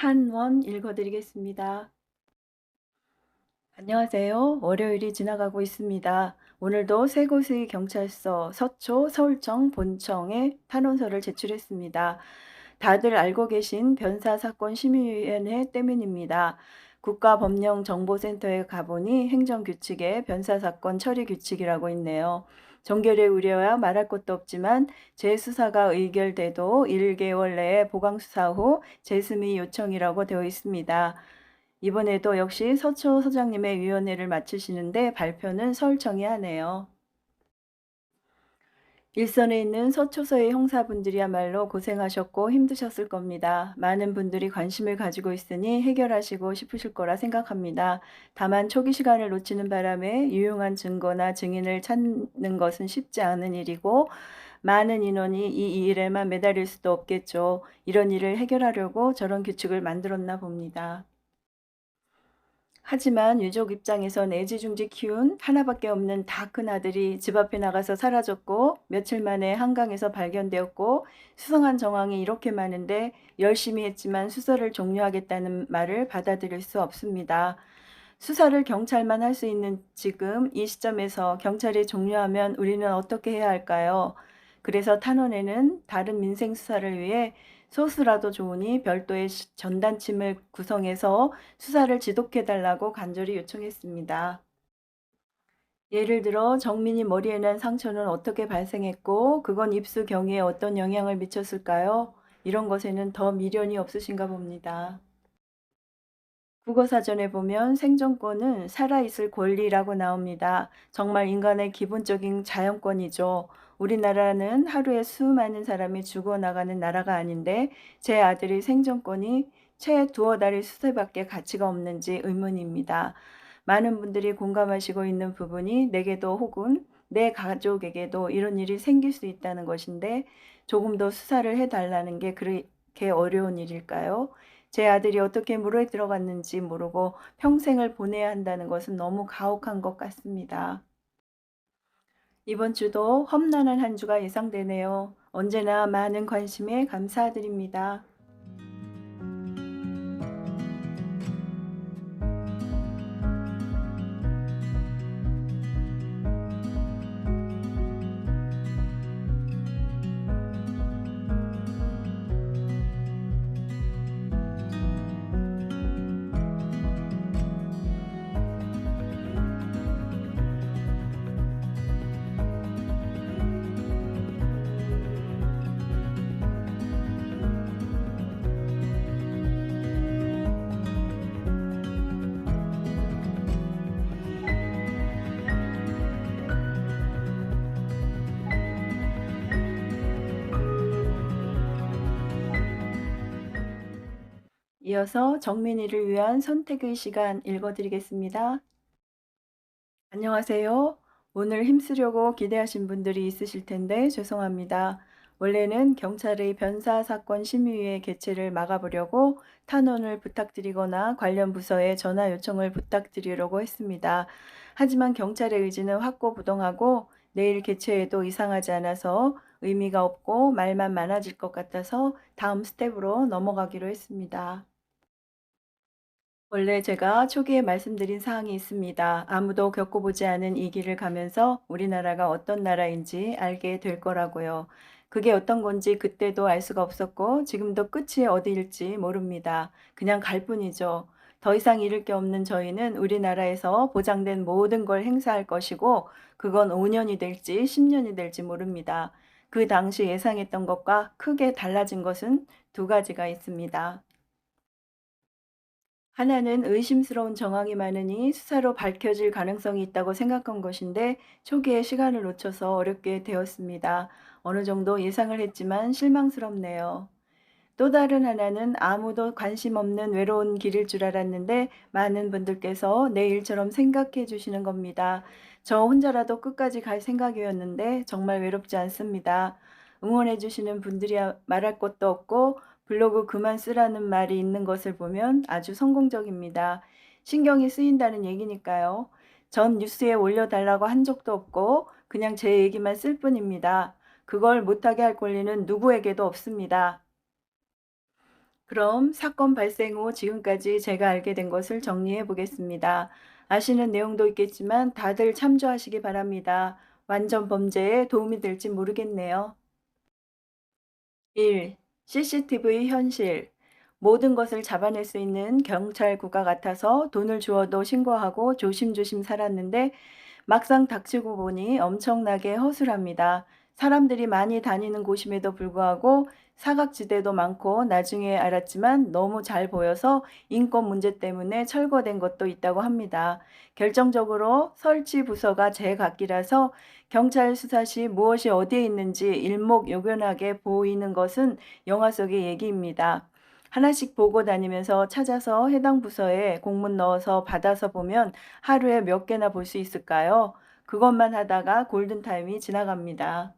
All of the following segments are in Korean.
한원 읽어드리겠습니다. 안녕하세요. 월요일이 지나가고 있습니다. 오늘도 세 곳의 경찰서, 서초, 서울청, 본청에 탄원서를 제출했습니다. 다들 알고 계신 변사사건심의위원회 때문입니다. 국가법령정보센터에 가보니 행정규칙에 변사사건 처리규칙이라고 있네요. 종결의 우려야 말할 것도 없지만 재수사가 의결돼도 1개월 내에 보강수사 후 재심의 요청이라고 되어 있습니다. 이번에도 역시 서초 소장님의 위원회를 마치시는데 발표는 서울청이 하네요. 일선에 있는 서초서의 형사분들이야말로 고생하셨고 힘드셨을 겁니다. 많은 분들이 관심을 가지고 있으니 해결하시고 싶으실 거라 생각합니다. 다만 초기 시간을 놓치는 바람에 유용한 증거나 증인을 찾는 것은 쉽지 않은 일이고 많은 인원이 이 일에만 매달릴 수도 없겠죠. 이런 일을 해결하려고 저런 규칙을 만들었나 봅니다. 하지만 유족 입장에선 애지중지 키운 하나밖에 없는 다 큰 아들이 집 앞에 나가서 사라졌고 며칠 만에 한강에서 발견되었고 수상한 정황이 이렇게 많은데 열심히 했지만 수사를 종료하겠다는 말을 받아들일 수 없습니다. 수사를 경찰만 할 수 있는 지금 이 시점에서 경찰이 종료하면 우리는 어떻게 해야 할까요? 그래서 탄원에는 다른 민생 수사를 위해 소수라도 좋으니 별도의 전단침을 구성해서 수사를 지독해달라고 간절히 요청했습니다. 예를 들어 정민이 머리에 난 상처는 어떻게 발생했고 그건 입수 경위에 어떤 영향을 미쳤을까요? 이런 것에는 더 미련이 없으신가 봅니다. 국어사전에 보면 생존권은 살아있을 권리라고 나옵니다. 정말 인간의 기본적인 자연권이죠. 우리나라는 하루에 수많은 사람이 죽어나가는 나라가 아닌데 제 아들의 생존권이 채 두어 달의 수세밖에 가치가 없는지 의문입니다. 많은 분들이 공감하시고 있는 부분이 내게도 혹은 내 가족에게도 이런 일이 생길 수 있다는 것인데 조금 더 수사를 해달라는 게 그렇게 어려운 일일까요? 제 아들이 어떻게 물에 들어갔는지 모르고 평생을 보내야 한다는 것은 너무 가혹한 것 같습니다. 이번 주도 험난한 한 주가 예상되네요. 언제나 많은 관심에 감사드립니다. 이어서 정민이를 위한 선택의 시간 읽어드리겠습니다. 안녕하세요. 오늘 힘쓰려고 기대하신 분들이 있으실 텐데 죄송합니다. 원래는 경찰의 변사사건 심의위의 개최를 막아보려고 탄원을 부탁드리거나 관련 부서에 전화 요청을 부탁드리려고 했습니다. 하지만 경찰의 의지는 확고부동하고 내일 개최해도 이상하지 않아서 의미가 없고 말만 많아질 것 같아서 다음 스텝으로 넘어가기로 했습니다. 원래 제가 초기에 말씀드린 사항이 있습니다. 아무도 겪어보지 않은 이 길을 가면서 우리나라가 어떤 나라인지 알게 될 거라고요. 그게 어떤 건지 그때도 알 수가 없었고 지금도 끝이 어디일지 모릅니다. 그냥 갈 뿐이죠. 더 이상 잃을 게 없는 저희는 우리나라에서 보장된 모든 걸 행사할 것이고 그건 5년이 될지 10년이 될지 모릅니다. 그 당시 예상했던 것과 크게 달라진 것은 두 가지가 있습니다. 하나는 의심스러운 정황이 많으니 수사로 밝혀질 가능성이 있다고 생각한 것인데 초기에 시간을 놓쳐서 어렵게 되었습니다. 어느 정도 예상을 했지만 실망스럽네요. 또 다른 하나는 아무도 관심 없는 외로운 길일 줄 알았는데 많은 분들께서 내 일처럼 생각해 주시는 겁니다. 저 혼자라도 끝까지 갈 생각이었는데 정말 외롭지 않습니다. 응원해 주시는 분들이야 말할 것도 없고 블로그 그만 쓰라는 말이 있는 것을 보면 아주 성공적입니다. 신경이 쓰인다는 얘기니까요. 전 뉴스에 올려달라고 한 적도 없고 그냥 제 얘기만 쓸 뿐입니다. 그걸 못하게 할 권리는 누구에게도 없습니다. 그럼 사건 발생 후 지금까지 제가 알게 된 것을 정리해 보겠습니다. 아시는 내용도 있겠지만 다들 참조하시기 바랍니다. 완전 범죄에 도움이 될지 모르겠네요. 1. CCTV 현실. 모든 것을 잡아낼 수 있는 경찰국가 같아서 돈을 주어도 신고하고 조심조심 살았는데 막상 닥치고 보니 엄청나게 허술합니다. 사람들이 많이 다니는 곳임에도 불구하고 사각지대도 많고 나중에 알았지만 너무 잘 보여서 인권 문제 때문에 철거된 것도 있다고 합니다. 결정적으로 설치 부서가 제각기라서 경찰 수사 시 무엇이 어디에 있는지 일목요연하게 보이는 것은 영화 속의 얘기입니다. 하나씩 보고 다니면서 찾아서 해당 부서에 공문 넣어서 받아서 보면 하루에 몇 개나 볼 수 있을까요? 그것만 하다가 골든타임이 지나갑니다.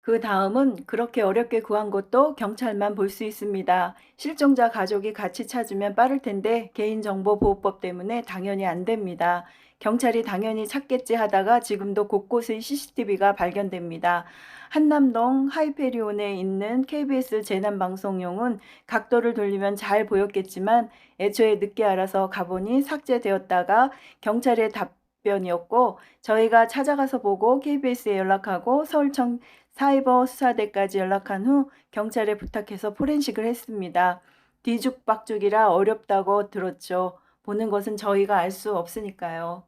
그 다음은 그렇게 어렵게 구한 것도 경찰만 볼 수 있습니다. 실종자 가족이 같이 찾으면 빠를 텐데 개인정보보호법 때문에 당연히 안 됩니다. 경찰이 당연히 찾겠지 하다가 지금도 곳곳의 CCTV가 발견됩니다. 한남동 하이페리온에 있는 KBS 재난방송용은 각도를 돌리면 잘 보였겠지만 애초에 늦게 알아서 가보니 삭제되었다가 경찰의 답변이었고 저희가 찾아가서 보고 KBS에 연락하고 서울청 사이버 수사대까지 연락한 후 경찰에 부탁해서 포렌식을 했습니다. 뒤죽박죽이라 어렵다고 들었죠. 보는 것은 저희가 알 수 없으니까요.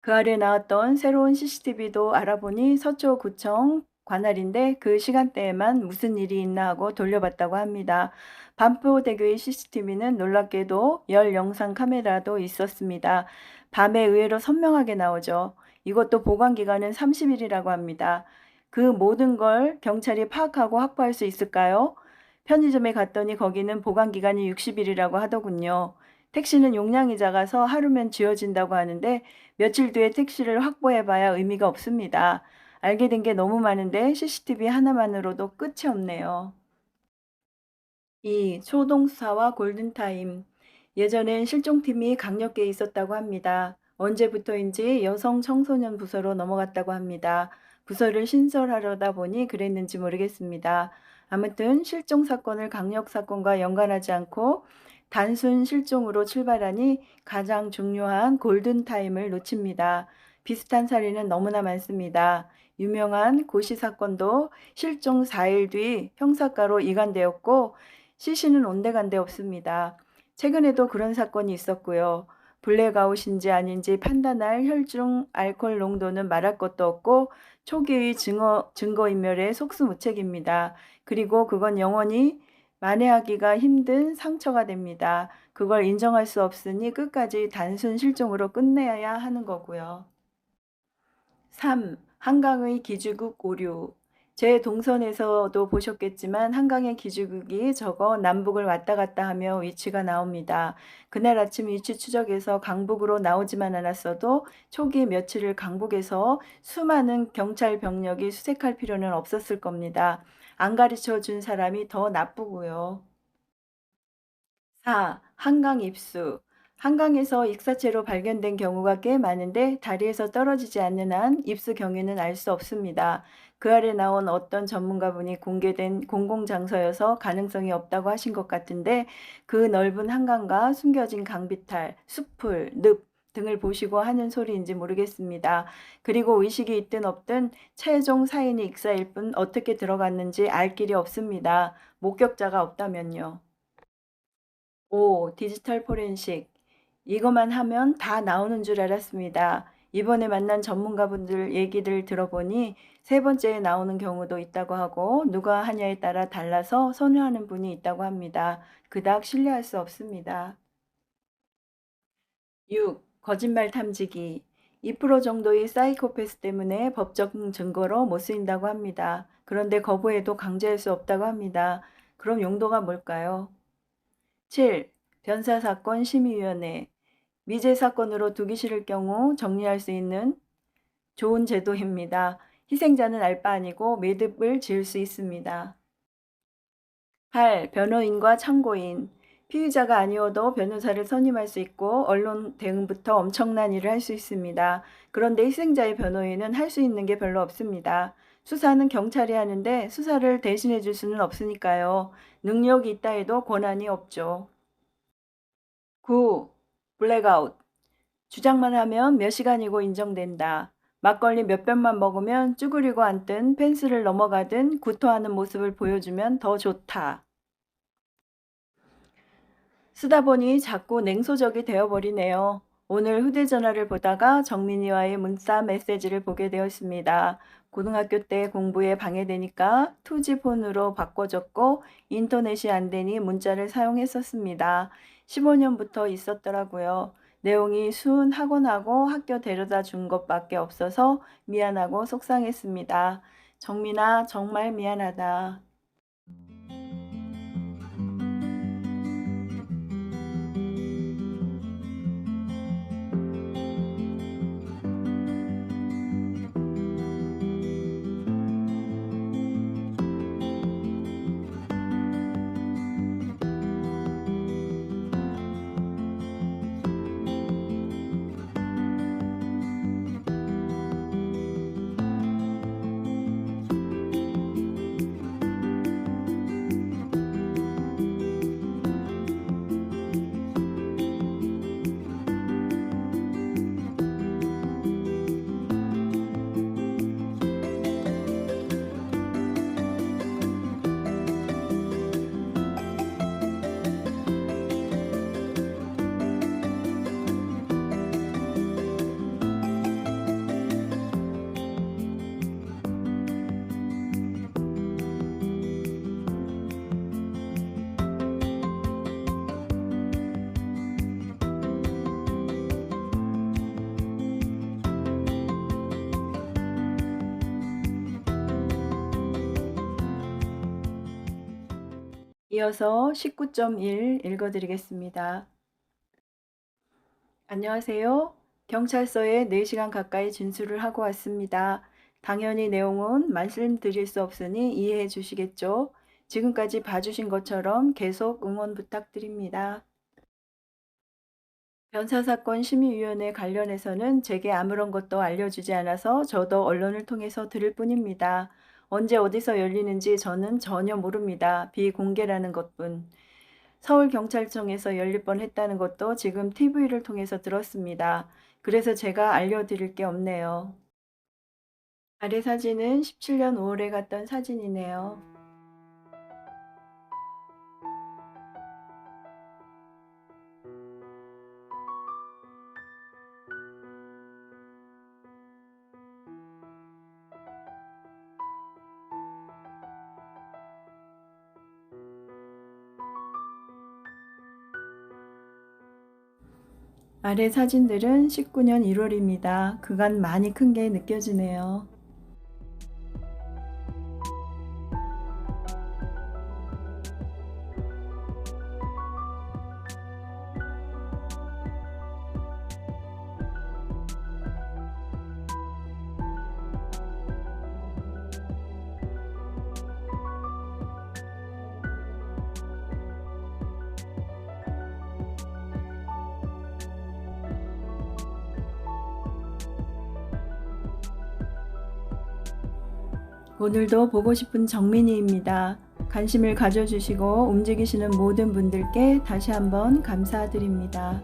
그 아래 나왔던 새로운 CCTV도 알아보니 서초구청 관할인데 그 시간대에만 무슨 일이 있나 하고 돌려봤다고 합니다. 반포대교의 CCTV는 놀랍게도 열 영상 카메라도 있었습니다. 밤에 의외로 선명하게 나오죠. 이것도 보관 기간은 30일이라고 합니다. 그 모든 걸 경찰이 파악하고 확보할 수 있을까요? 편의점에 갔더니 거기는 보관 기간이 60일이라고 하더군요. 택시는 용량이 작아서 하루면 지워진다고 하는데 며칠 뒤에 택시를 확보해봐야 의미가 없습니다. 알게 된 게 너무 많은데 CCTV 하나만으로도 끝이 없네요. 2. 초동수사와 골든타임. 예전엔 실종팀이 강력계에 있었다고 합니다. 언제부터인지 여성 청소년 부서로 넘어갔다고 합니다. 부서를 신설하려다 보니 그랬는지 모르겠습니다. 아무튼 실종 사건을 강력 사건과 연관하지 않고 단순 실종으로 출발하니 가장 중요한 골든타임을 놓칩니다. 비슷한 사례는 너무나 많습니다. 유명한 고시 사건도 실종 4일 뒤 형사과로 이관되었고 시신은 온데간데 없습니다. 최근에도 그런 사건이 있었고요. 블랙아웃인지 아닌지 판단할 혈중 알코올 농도는 말할 것도 없고 초기의 증거인멸의 속수무책입니다. 그리고 그건 영원히 만회하기가 힘든 상처가 됩니다. 그걸 인정할 수 없으니 끝까지 단순 실종으로 끝내야 하는 거고요. 3. 한강의 기지국 오류. 제 동선에서도 보셨겠지만 한강의 기지국이 적어 남북을 왔다 갔다 하며 위치가 나옵니다. 그날 아침 위치 추적에서 강북으로 나오지만 않았어도 초기 며칠을 강북에서 수많은 경찰 병력이 수색할 필요는 없었을 겁니다. 안 가르쳐 준 사람이 더 나쁘고요. 4. 한강 입수. 한강에서 익사체로 발견된 경우가 꽤 많은데 다리에서 떨어지지 않는 한 입수 경위는 알 수 없습니다. 그 아래 나온 어떤 전문가분이 공개된 공공장소여서 가능성이 없다고 하신 것 같은데 그 넓은 한강과 숨겨진 강비탈, 숲풀, 늪 등을 보시고 하는 소리인지 모르겠습니다. 그리고 의식이 있든 없든 최종 사인이 익사일 뿐 어떻게 들어갔는지 알 길이 없습니다. 목격자가 없다면요. 5. 디지털 포렌식. 이것만 하면 다 나오는 줄 알았습니다. 이번에 만난 전문가분들 얘기를 들어보니 세 번째에 나오는 경우도 있다고 하고 누가 하냐에 따라 달라서 선호하는 분이 있다고 합니다. 그닥 신뢰할 수 없습니다. 6. 거짓말 탐지기. 2% 정도의 사이코패스 때문에 법적 증거로 못 쓰인다고 합니다. 그런데 거부해도 강제할 수 없다고 합니다. 그럼 용도가 뭘까요? 7. 변사사건 심의위원회. 미제 사건으로 두기 싫을 경우 정리할 수 있는 좋은 제도입니다. 희생자는 알 바 아니고 매듭을 지을 수 있습니다. 8. 변호인과 참고인. 피의자가 아니어도 변호사를 선임할 수 있고 언론 대응부터 엄청난 일을 할 수 있습니다. 그런데 희생자의 변호인은 할 수 있는 게 별로 없습니다. 수사는 경찰이 하는데 수사를 대신해 줄 수는 없으니까요. 능력이 있다 해도 권한이 없죠. 9. 블랙아웃. 주장만 하면 몇 시간이고 인정된다. 막걸리 몇 병만 먹으면 쭈그리고 앉든 펜스를 넘어가든 구토하는 모습을 보여주면 더 좋다. 쓰다 보니 자꾸 냉소적이 되어버리네요. 오늘 휴대전화를 보다가 정민이와의 문자 메시지를 보게 되었습니다. 고등학교 때 공부에 방해되니까 투지폰으로 바꿔줬고 인터넷이 안 되니 문자를 사용했었습니다. 15년부터 있었더라고요. 내용이 학원하고 학교 데려다 준 것밖에 없어서 미안하고 속상했습니다. 정민아, 정말 미안하다. 이어서 19.1 읽어드리겠습니다. 안녕하세요. 경찰서에 4시간 가까이 진술을 하고 왔습니다. 당연히 내용은 말씀드릴 수 없으니 이해해 주시겠죠? 지금까지 봐주신 것처럼 계속 응원 부탁드립니다. 변사사건 심의위원회 관련해서는 제게 아무런 것도 알려주지 않아서 저도 언론을 통해서 들을 뿐입니다. 언제 어디서 열리는지 저는 전혀 모릅니다. 비공개라는 것뿐. 서울경찰청에서 열릴 뻔했다는 것도 지금 TV를 통해서 들었습니다. 그래서 제가 알려드릴 게 없네요. 아래 사진은 17년 5월에 갔던 사진이네요. 아래 사진들은 19년 1월입니다. 그간 많이 큰 게 느껴지네요. 오늘도 보고 싶은 정민이입니다. 관심을 가져주시고 움직이시는 모든 분들께 다시 한번 감사드립니다.